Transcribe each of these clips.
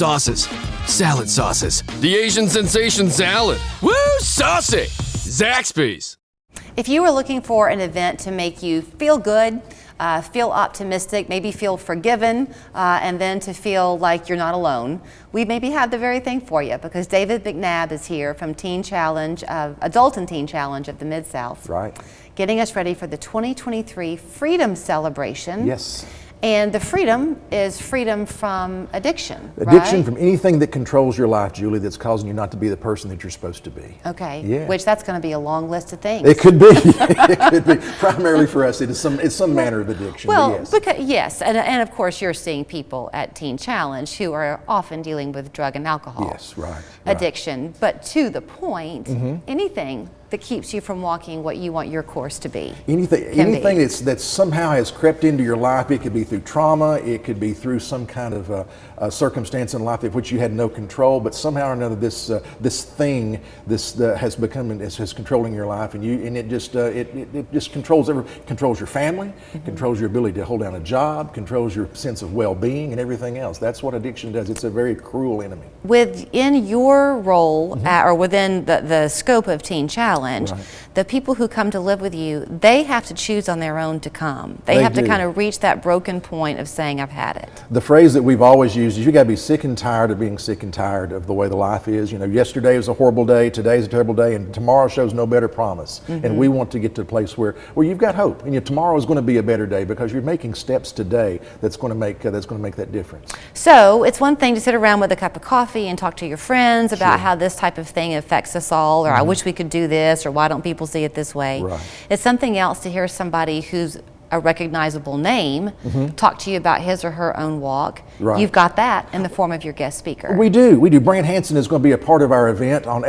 sauces, salad sauces, the Asian sensation salad. Woo, saucy! Zaxby's. If you were looking for an event to make you feel good, feel optimistic, maybe feel forgiven, and then to feel like you're not alone, we maybe have the very thing for you, because David McNabb is here from Teen Challenge, Adult and Teen Challenge of the Mid-South. Right. Getting us ready for the 2023 Freedom Celebration. Yes. And the freedom is freedom from addiction, Addiction right? from anything that controls your life, Julie, that's causing you not to be the person that you're supposed to be. Okay, Yeah. which that's going to be a long list of things. It could be. It could be. Primarily for us, it's some manner of addiction. Well, yes. yes, and of course you're seeing people at Teen Challenge who are often dealing with drug and alcohol Yes, right. addiction. But to the point, anything that keeps you from walking what you want your course to be. Anything that somehow has crept into your life, it could be through trauma, it could be through some kind of a circumstance in life of which you had no control, but somehow or another this thing has become is controlling your life, and it just controls your family, controls your ability to hold down a job, controls your sense of well-being and everything else. That's what addiction does. It's a very cruel enemy. Within your role, or within the scope of Teen Challenge, Right. the people who come to live with you, they have to choose on their own to come. They have to kind of reach that broken point of saying, I've had it. The phrase that we've always used is you got to be sick and tired of being sick and tired of the way the life is. You know, yesterday was a horrible day, today's a terrible day, and tomorrow shows no better promise. And we want to get to a place where you've got hope, and tomorrow is going to be a better day because you're making steps today that's going to make that difference. So it's one thing to sit around with a cup of coffee and talk to your friends about how this type of thing affects us all, or I wish we could do this, or why don't people see it this way. Right. It's something else to hear somebody who's a recognizable name talk to you about his or her own walk. Right. You've got that in the form of your guest speaker. We do. Brant Hansen is going to be a part of our event on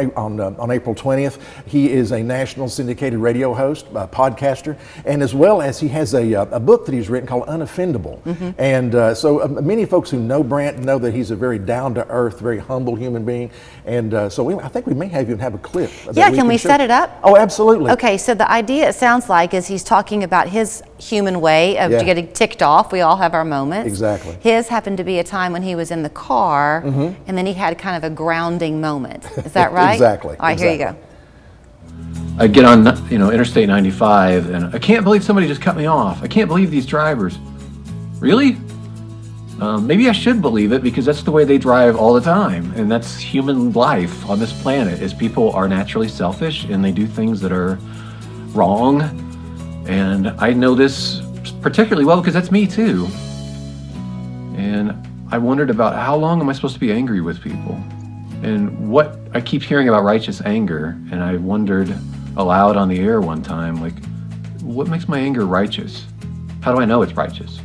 April 20th. He is a national syndicated radio host, podcaster, and as well as he has a book that he's written called Unoffendable. And so many folks who know Brant know that he's a very down-to-earth, very humble human being. And so I think we may even have a clip. Yeah, can we set it up? Oh, absolutely. Okay, so the idea, it sounds like, is he's talking about his human way of getting ticked off. We all have our moments. Exactly. His happened to be a time when he was in the car, and then he had kind of a grounding moment. Is that right? Exactly. All right, here you go. I get on, Interstate 95, and I can't believe somebody just cut me off. I can't believe these drivers. Really? Maybe I should believe it, because that's the way they drive all the time, and that's human life on this planet. Is people are naturally selfish and they do things that are wrong, and I know this particularly well because that's me too. And I wondered about how long am I supposed to be angry with people, and what I keep hearing about righteous anger, and I wondered aloud on the air one time, like, what makes my anger righteous? How do I know it's righteous?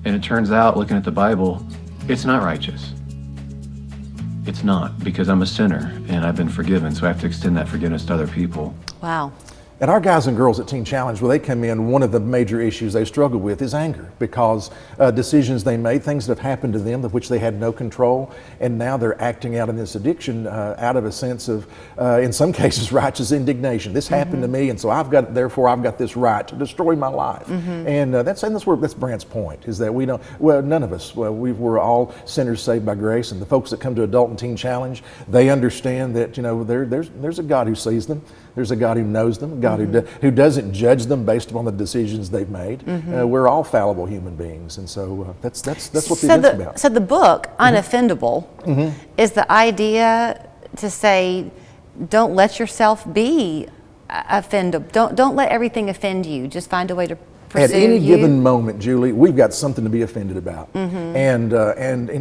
And it turns out, looking at the Bible, it's not righteous. It's not, because I'm a sinner and I've been forgiven, so I have to extend that forgiveness to other people. Wow. And our guys and girls at Teen Challenge, when they come in, one of the major issues they struggle with is anger, because decisions they made, things that have happened to them of which they had no control, and now they're acting out in this addiction out of a sense of, in some cases, righteous indignation. This happened to me, and so therefore I've got this right to destroy my life. And that's Brant's point, is that none of us, we're all sinners saved by grace, and the folks that come to Adult and Teen Challenge, they understand that there's a God who sees them. There's a God who knows them, a God who doesn't judge them based upon the decisions they've made. We're all fallible human beings, and so that's what the event's about. So the book, Unoffendable, is the idea to say, don't let yourself be offended. Don't let everything offend you. Just find a way to At any given moment, Julie, we've got something to be offended about, and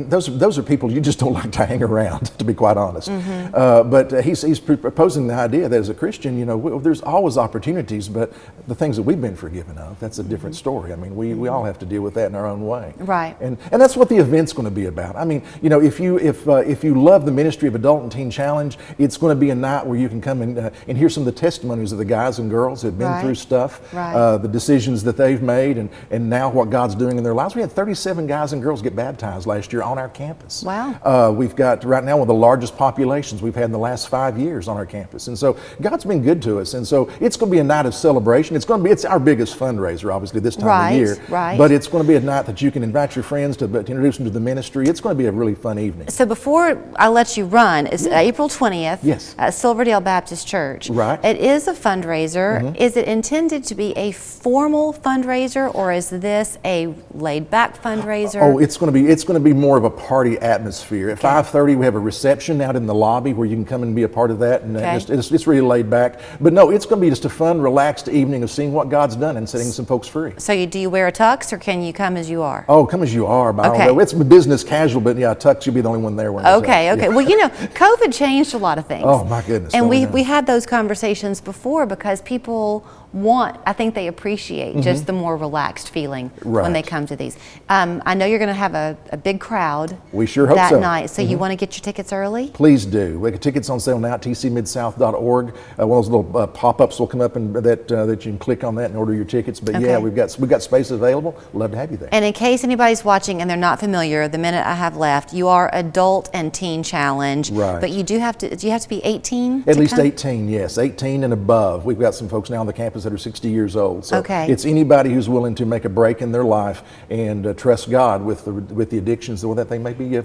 those are people you just don't like to hang around, to be quite honest. But he's proposing the idea that as a Christian, there's always opportunities, but the things that we've been forgiven of, that's a different story. I mean, we all have to deal with that in our own way. Right. And that's what the event's going to be about. I mean, if you love the ministry of Adult and Teen Challenge, it's going to be a night where you can come and hear some of the testimonies of the guys and girls who have been through stuff, the decisions that they've made and now what God's doing in their lives. We had 37 guys and girls get baptized last year on our campus. Wow. We've got right now one of the largest populations we've had in the last 5 years on our campus. And so God's been good to us. And so it's going to be a night of celebration. It's our biggest fundraiser, obviously, this time of year. Right. But it's going to be a night that you can invite your friends to introduce them to the ministry. It's going to be a really fun evening. So before I let you run, it's April 20th Yes. at Silverdale Baptist Church. Right. It is a fundraiser. Is it intended to be a formal fundraiser, or is this a laid-back fundraiser? Oh, it's going to be more of a party atmosphere. At 5:30, we have a reception out in the lobby where you can come and be a part of that, and it's really laid back. But no, it's going to be just a fun, relaxed evening of seeing what God's done and setting some folks free. So do you wear a tux, or can you come as you are? Oh, come as you are. Okay. It's business casual, but yeah, tux, you'll be the only one there wearing a tux. Okay. Yeah. Well, COVID changed a lot of things. Oh, my goodness. And don't we had those conversations before because people I think they appreciate just the more relaxed feeling when they come to these. I know you're going to have a big crowd. We sure hope that so. night. So you want to get your tickets early? Please do. We got tickets on sale now at tcmidsouth.org. One of those little pop-ups will come up and that you can click on that and order your tickets. But yeah, we've got spaces available. Love to have you there. And in case anybody's watching and they're not familiar, the minute I have left, you are adult and teen challenge. Right. But do you have to be 18? At least 18, yes, 18 and above. We've got some folks now on the campus that are 60 years old. So it's anybody who's willing to make a break in their life and trust God with the addictions that they may be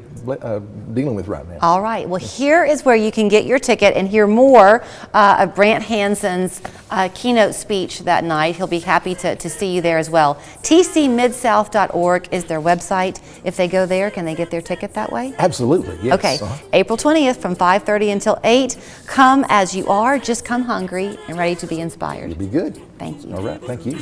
dealing with right now. All right. Well, here is where you can get your ticket and hear more of Brant Hansen's keynote speech that night. He'll be happy to see you there as well. tcmidsouth.org is their website. If they go there, can they get their ticket that way? Absolutely, yes. Okay. April 20th from 5:30 until 8. Come as you are. Just come hungry and ready to be inspired. You'll be good. Thank you. All right. Thank you.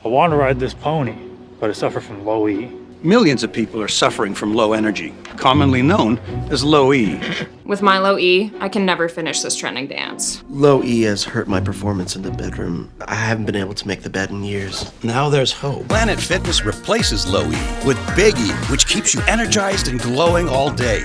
I want to ride this pony, but I suffer from low E. Millions of people are suffering from low energy, commonly known as low E. With my low E, I can never finish this trending dance. Low E has hurt my performance in the bedroom. I haven't been able to make the bed in years. Now there's hope. Planet Fitness replaces low E with Big E, which keeps you energized and glowing all day.